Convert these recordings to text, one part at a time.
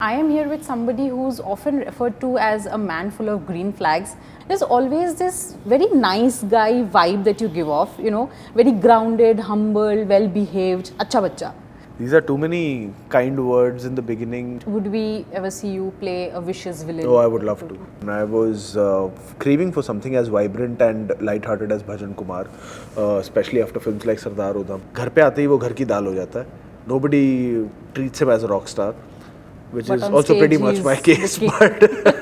I am here with somebody who's often referred to as a man full of green flags. There's always this very nice guy vibe that you give off, very grounded, humble, well behaved, acha bacha. These are too many kind words in the beginning. Would we ever see you play a vicious villain? Oh, I would love to. And I was craving for something as vibrant and light-hearted as Bhajan Kumar, especially after films like Sardar Udham. घर पे आते ही वो घर की दाल हो जाता है. Nobody treats him as a rock star, which But is on also stage pretty much he's my case. the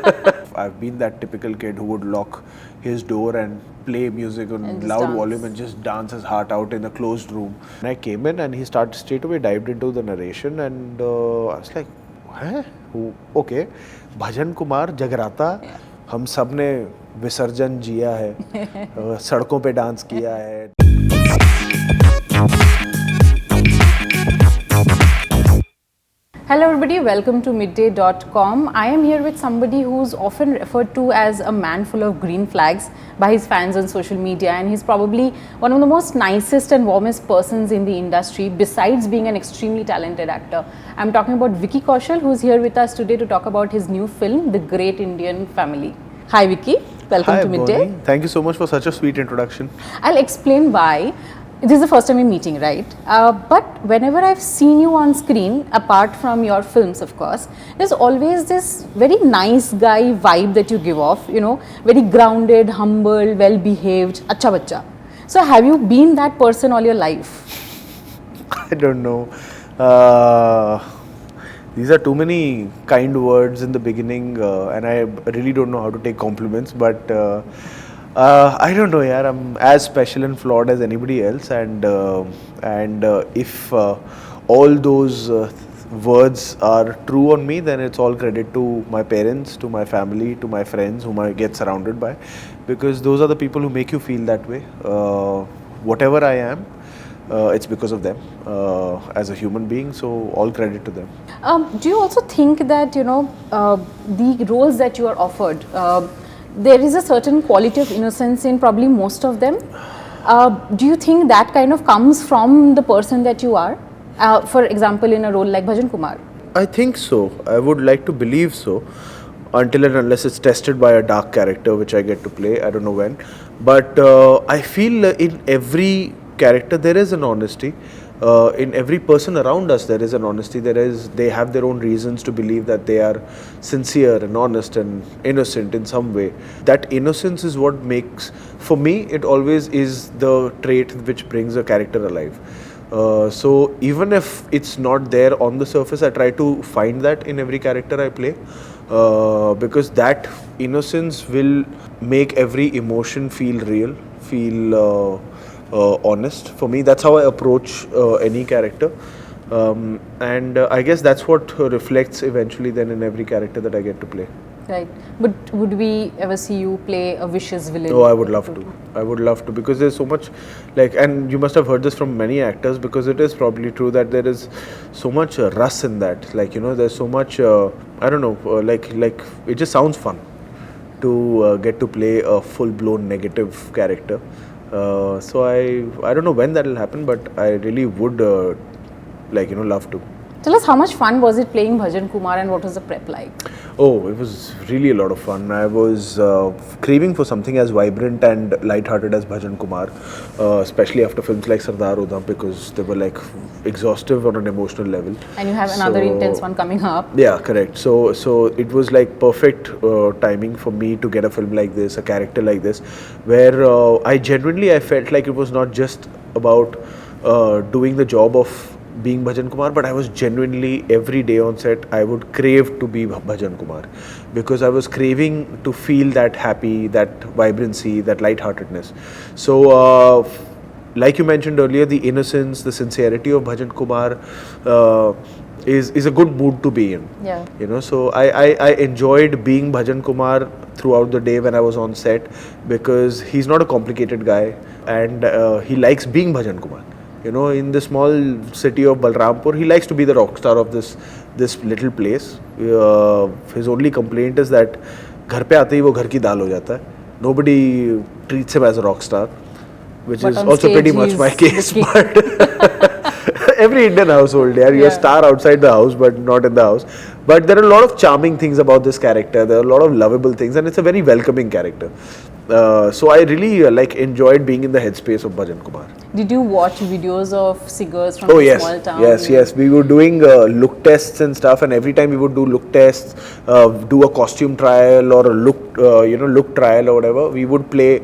But I've been that typical kid who would lock his door and play music on And just loud dance. volume and just dance his heart out in a closed room. And I came in and he started straight away dived into the narration and I was like, huh? Okay, Bhajan Kumar जगराता हम सब ने विसर्जन जिया है सड़कों पे dance किया है. Hello everybody, welcome to midday.com. I am here with somebody who's often referred to as a man full of green flags by his fans on social media, and he's probably one of the most nicest and warmest persons in the industry besides being an extremely talented actor. I'm talking about Vicky Kaushal, who's here with us today to talk about his new film, The Great Indian Family. Hi Vicky, welcome Hi, to Midday. Bonnie. Thank you so much for such a sweet introduction. I'll explain why. This is the first time we're meeting, right? But whenever I've seen you on screen, apart from your films, of course, there's always this very nice guy vibe that you give off, very grounded, humble, well behaved, acha bacha. So have you been that person all your life? I don't know. These are too many kind words in the beginning, and I really don't know how to take compliments. But I don't know, yaar. I'm as special and flawed as anybody else, and if all those words are true on me, then it's all credit to my parents, to my family, to my friends, whom I get surrounded by, because those are the people who make you feel that way. Whatever I am. It's because of them as a human being, so all credit to them. Do you also think that, the roles that you are offered, there is a certain quality of innocence in probably most of them? Do you think that kind of comes from the person that you are? For example, in a role like Bhajan Kumar? I think so. I would like to believe so. Until and unless it's tested by a dark character, which I get to play. I don't know when. But I feel in every character there is an honesty. In every person around us there is an honesty. They have their own reasons to believe that they are sincere and honest and innocent in some way. That innocence is what makes, for me, it always is the trait which brings a character alive. So even if it's not there on the surface, I try to find that in every character I play, because that innocence will make every emotion feel real, feel honest. For me, that's how I approach any character, and I guess that's what reflects eventually then in every character that I get to play. Right. But would we ever see you play a vicious villain? Oh, I would love to. I would love to, because there's so much, and you must have heard this from many actors, because it is probably true that there is so much rust in that. There's so much, I don't know, it just sounds fun to get to play a full-blown negative character. So I don't know when that will happen, but I really would love to. Tell us, how much fun was it playing Bhajan Kumar, and what was the prep like? Oh, it was really a lot of fun. I was craving for something as vibrant and light-hearted as Bhajan Kumar, especially after films like Sardar Udham, because they were exhaustive on an emotional level. And you have another intense one coming up. Yeah, correct. So it was perfect timing for me to get a film like this, a character like this, where I felt like it was not just about doing the job of being Bhajan Kumar, but I was genuinely, every day on set, I would crave to be Bhajan Kumar, because I was craving to feel that happy, that vibrancy, that lightheartedness. So, like you mentioned earlier, the innocence, the sincerity of Bhajan Kumar is a good mood to be in. Yeah. So I enjoyed being Bhajan Kumar throughout the day when I was on set, because he's not a complicated guy, and he likes being Bhajan Kumar. In the small city of Balrampur, he likes to be the rock star of this little place. His only complaint is that घर पे आते ही वो घर की दाल हो जाता है. Nobody treats him as a rock star, which is also pretty much my case. But every Indian household, you're a star outside the house, but not in the house. But there are a lot of charming things about this character. There are a lot of lovable things, and it's a very welcoming character. So I really enjoyed being in the headspace of Bhajan Kumar. Did you watch videos of singers from Oh the yes, small town? yes. We were doing look tests and stuff, and every time we would do look tests, do a costume trial or a look trial or whatever, we would play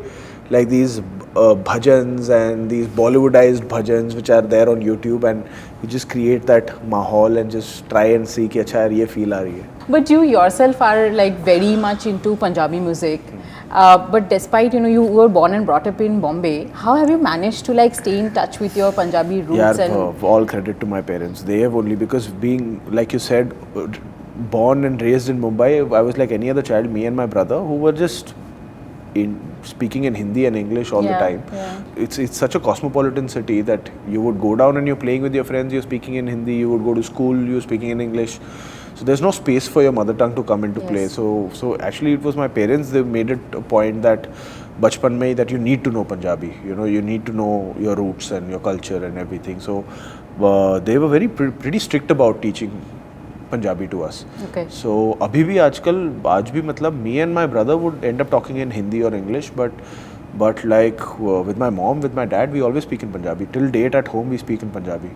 like these bhajans and these Bollywoodized bhajans which are there on YouTube, and we just create that mahal and just try and see कि अच्छा यार ये feel आ रही है. But you yourself are like very much into Punjabi music. But despite you were born and brought up in Bombay, how have you managed to like stay in touch with your Punjabi roots? Yeah, all credit to my parents. They have only, because being, like you said, born and raised in Mumbai, I was like any other child. Me and my brother, who were just speaking in Hindi and English all the time. Yeah. It's such a cosmopolitan city that you would go down and you're playing with your friends, you're speaking in Hindi. You would go to school, you're speaking in English. So there's no space for your mother tongue to come into play. So actually it was my parents. They made it a point that bachpan mein that you need to know Punjabi. You need to know your roots and your culture and everything. So they were very pretty strict about teaching Punjabi to us. Okay. So abhi bhi aaj bhi matlab me and my brother would end up talking in Hindi or English, but like with my mom, with my dad, we always speak in Punjabi. Till date at home we speak in Punjabi.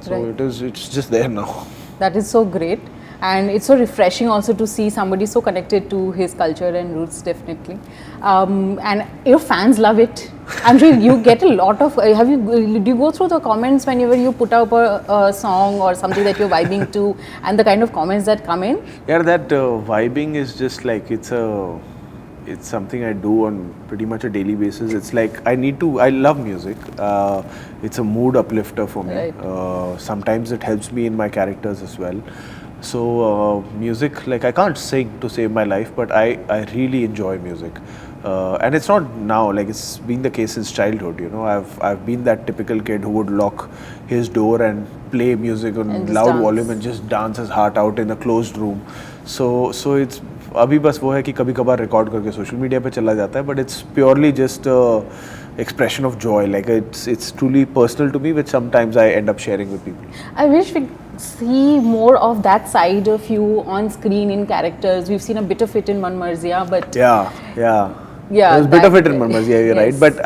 So Right. it's just there now. That is so great. And it's so refreshing also to see somebody so connected to his culture and roots, definitely. And your fans love it. I'm sure you get a lot of. Do you go through the comments whenever you put up a song or something that you're vibing to, and the kind of comments that come in? Yeah, that vibing is just like it's something I do on pretty much a daily basis. It's like I love music. It's a mood uplifter for me. Right. Sometimes it helps me in my characters as well. So music, like I can't sing to save my life, but I really enjoy music. And it's not now, like it's been the case since childhood. I've been that typical kid who would lock his door and play music on loud dance. volume and just dance his heart out in a closed room. So it's अभी बस वो है कि कभी कभार record करके social media पे चला जाता है, but it's purely just expression of joy. Like it's truly personal to me, which sometimes I end up sharing with people. I wish we see more of that side of you on screen in characters. We've seen a bit of it in Man Marziya, but Yeah. There's a bit of it in Man Marziya, you're right. yes. But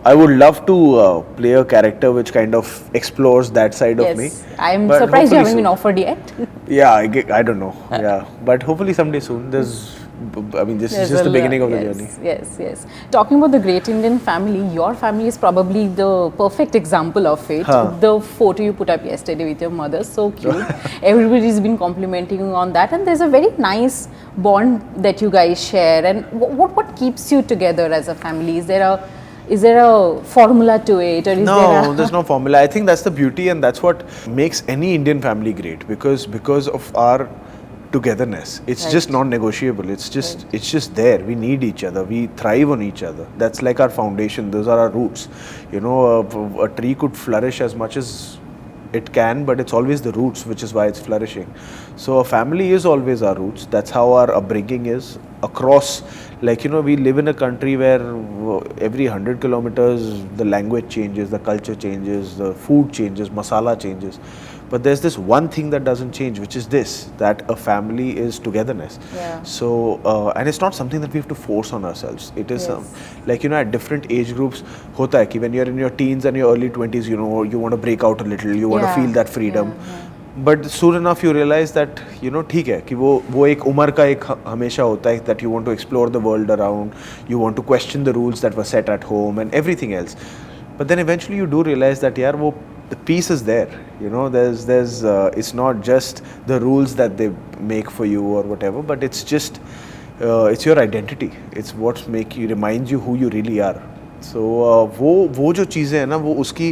I would love to play a character which kind of explores that side of me. yes, I'm But surprised you hopefully haven't been soon. offered yet. Yeah, I don't know. Yeah, but hopefully someday soon. This is just the beginning of the journey. Yes. Talking about the great Indian family, your family is probably the perfect example of it. Huh. The photo you put up yesterday with your mother, so cute. Everybody's been complimenting you on that, and there's a very nice bond that you guys share. And what keeps you together as a family? Is there a formula to it, or is No, there's no formula. I think that's the beauty, and that's what makes any Indian family great, because of our togetherness. It's Right. just non-negotiable. It's just there. We need each other. We thrive on each other. That's like our foundation. Those are our roots. A tree could flourish as much as it can, but it's always the roots, which is why it's flourishing. So a family is always our roots. That's how our upbringing is across. We live in a country where every 100 kilometers the language changes, the culture changes, the food changes, masala changes. But there's this one thing that doesn't change, which is that a family is togetherness. Yeah. So, and it's not something that we have to force on ourselves. It is Yes. at different age groups, hota hai ki when you're in your teens and your early 20s, you want to break out a little, you want to feel that freedom. Yeah. But soon enough you realize that ठीक है कि वो एक उम्र का एक हमेशा होता है that you want to explore the world around, you want to question the rules that were set at home and everything else. But then eventually you do realize that the peace is there. There's it's not just the rules that they make for you or whatever, but it's just it's your identity. It's what reminds you who you really are. So वो जो चीज़ें हैं ना, वो उसकी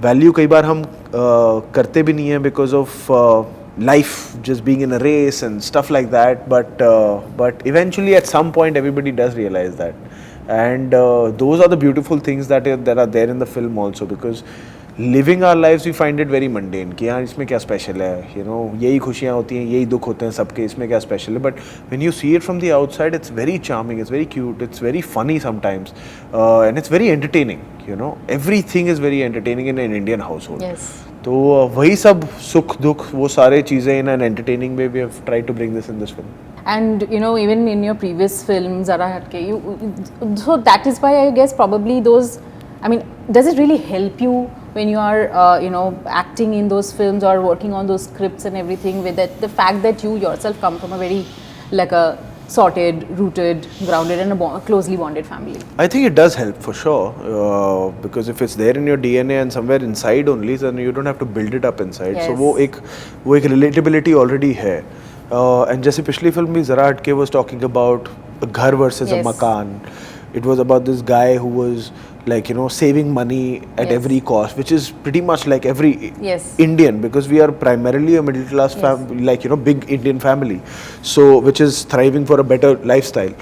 value कई बार हम करते भी नहीं हैं because of life just being in a race and stuff like that. But eventually at some point everybody does realize that, and those are the beautiful things that are there in the film also, because living our lives we find it very mundane कि यार इसमें क्या special है, यही खुशियाँ होती हैं, यही दुख होते हैं सबके, इसमें क्या special है. But when you see it from the outside, it's very charming, it's very cute, it's very funny sometimes, and it's very entertaining. Everything is very entertaining in an Indian household. Yes. तो वही सब सुख दुख वो सारे चीज़ें in an entertaining way we have tried to bring this in this film. And you know, even in your previous film Zara Hatke, so that is why I guess probably those, I mean, does it really help you when you are you know, acting in those films or working on those scripts and everything, with that, the fact that you yourself come from a very like a sorted, rooted, grounded and a closely bonded family? I think it does help for sure, because if it's there in your DNA and somewhere inside only, then you don't have to build it up inside. Yes. So वो एक relatability already है. And जैसे पिछली film में ज़रा हटके was talking about a घर versus a Yes. मकान. It was about this guy who was like, you know, saving money at Yes. every cost, which is pretty much like every Yes. Indian, because we are primarily a middle class family, like, you know, big Indian family, so which is thriving for a better lifestyle.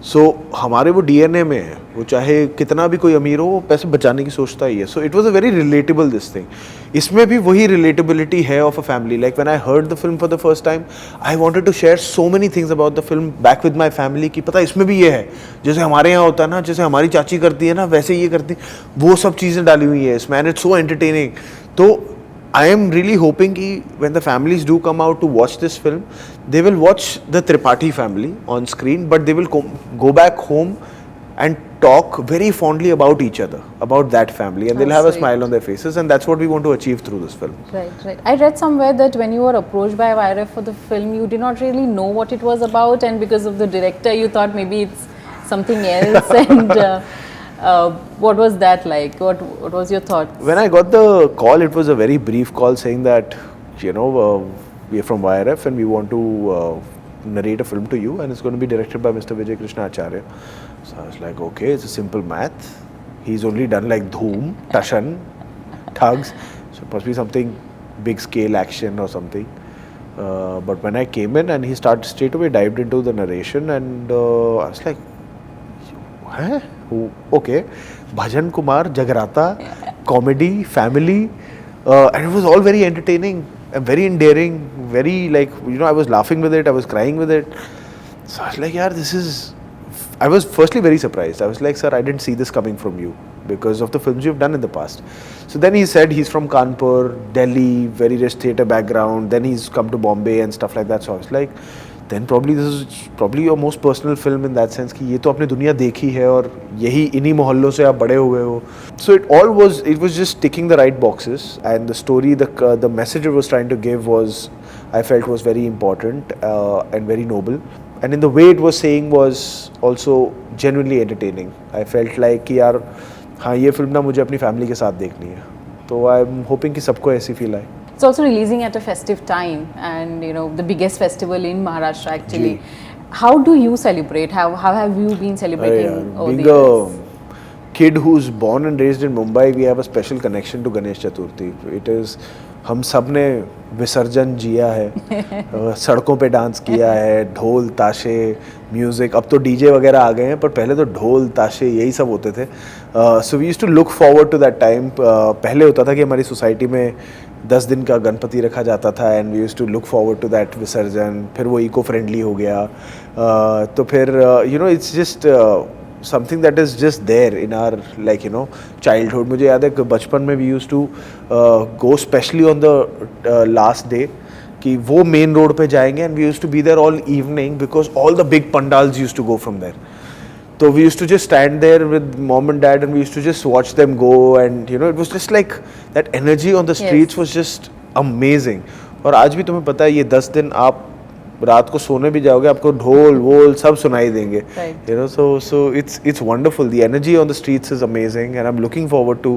So हमारे वो DNA में है, वो चाहे कितना भी कोई अमीर हो वो पैसे बचाने की सोचता ही है. So it was a very relatable this thing. इसमें भी वही relatability है of a family. Like when I heard the film for the first time, I wanted to share so many things about the film back with my family कि पता इसमें भी ये है, जैसे हमारे यहाँ होता है ना, जैसे हमारी चाची करती है ना, वैसे ये करती, वो सब चीज़ें डाली हुई है इसमें, and it's so entertaining. तो I am really hoping that when the families do come out to watch this film, they will watch the Tripathi family on screen, but they will go back home and talk very fondly about each other, about that family, and they'll have a smile on their faces, and that's what we want to achieve through this film. Right, right. I read somewhere that when you were approached by YRF for the film, you did not really know what it was about, and because of the director, you thought maybe it's something else. And what was that like? What was your thought? When I got the call, it was a very brief call saying that, you know, we are from YRF and we want to narrate a film to you, and it's going to be directed by Mr. Vijay, Krishna, Acharya. So I was like, okay, it's a simple math. He's only done like Dhoom, Tashan, Thugs, so it must be something big scale action or something. But when I came in and he started straight away dived into the narration, and I was like, huh? Okay, Bhajan, Kumar, Jagrata, comedy, family, and it was all very entertaining and very endearing, very like, you know, I was laughing with it, I was crying with it. So I was like, yeah, this is, I was firstly very surprised. I was like, sir, I didn't see this coming from you because of the films you've done in the past. So then he said he's from Kanpur, Delhi, very rich theatre background, then he's come to Bombay and stuff like that. So I was like, then probably this is probably your most personal film in that sense कि ये तो आपने दुनिया देखी है और यही इन्हीं मोहल्लों से आप बड़े हुए हो. So it was just ticking the right boxes, and the story, the message it was trying to give was, I felt, was very important and very noble, and in the way it was saying was also genuinely entertaining. I felt like कि यार हाँ ये film ना मुझे अपनी family के साथ देखनी है, तो I'm hoping कि सबको ऐसी फील आए. It's also releasing at a festive time, and you know, the biggest festival in Maharashtra actually. How do you celebrate? How have you been celebrating over the years? A kid who's born and raised in Mumbai, we have a special connection to Ganesh Chaturthi. It is, हम सब ने विसर्जन जिया है, सड़कों पे dance किया है, ढोल ताशे म्यूज़िक, अब तो डीजे वगैरह आ गए हैं, पर पहले तो ढोल ताशे यही सब होते थे. So we used to look forward to that time. पहले होता था कि हमारी सोसाइटी में 10 दिन का गणपति रखा जाता था, and we used to look forward to that विसर्जन. फिर वो इको फ्रेंडली हो गया, तो फिर you know it's just something that is just there in our, like, you know, childhood. मुझे याद है कि बचपन में we used to go especially on the last day कि वो main road पे जाएंगे, and we used to be there all evening because all the big pandals used to go from there. So we used to just stand there with mom and dad, and we used to just watch them go, and you know, it was just like that energy on the streets was just amazing. और आज भी तुम्हें पता है ये 10 दिन आप रात को सोने भी जाओगे, आपको ढोल वोल सब सुनाई देंगे. You know, so it's wonderful. The energy on the streets is amazing, and I'm looking forward to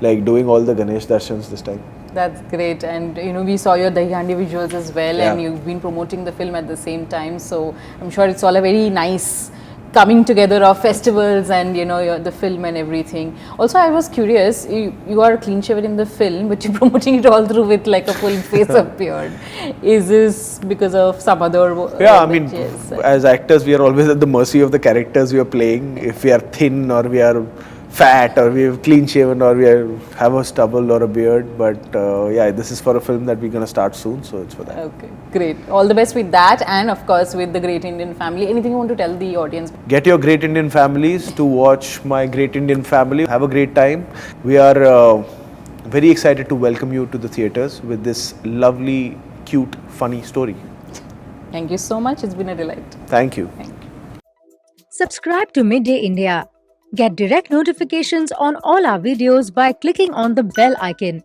like doing all the Ganesh darshans this time. That's great, and you know, we saw your Dahi Handi visuals as well, Yeah. and you've been promoting the film at the same time, so I'm sure it's all a very nice coming together of festivals and you know the film and everything. Also, I was curious, you are clean shaven in the film, but you're promoting it all through with like a full face of beard. Is this because of some other? Yeah, I mean, as actors, we are always at the mercy of the characters we are playing. If we are thin or we are fat or we have clean shaven or we have a stubble or a beard, but yeah, this is for a film that we're going to start soon, so it's for that. Okay, great. All the best with that, and of course with the Great Indian Family. Anything you want to tell the audience? Get your Great Indian Families to watch my Great Indian Family. Have a great time. We are very excited to welcome you to the theatres with this lovely, cute, funny story. Thank you so much. It's been a delight. Thank you. Thank you. Subscribe to Midday India. Get direct notifications on all our videos by clicking on the bell icon.